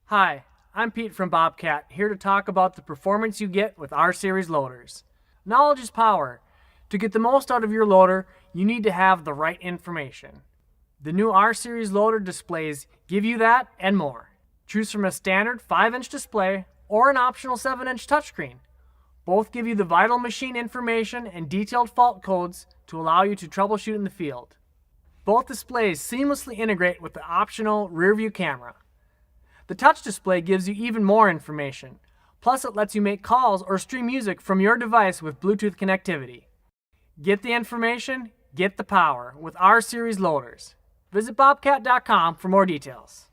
Hi, I'm Pete from Bobcat, here to talk about the performance you get with R-Series loaders. Knowledge is power. To get the most out of your loader, you need to have the right information. The new R-Series loader displays give you that and more. Choose from a standard 5-inch display or an optional 7-inch touchscreen. Both give you the vital machine information and detailed fault codes to allow you to troubleshoot in the field. Both displays seamlessly integrate with the optional rearview camera. The touch display gives you even more information. Plus, it lets you make calls or stream music from your device with Bluetooth connectivity. Get the information, get the power with R-Series loaders. Visit bobcat.com for more details.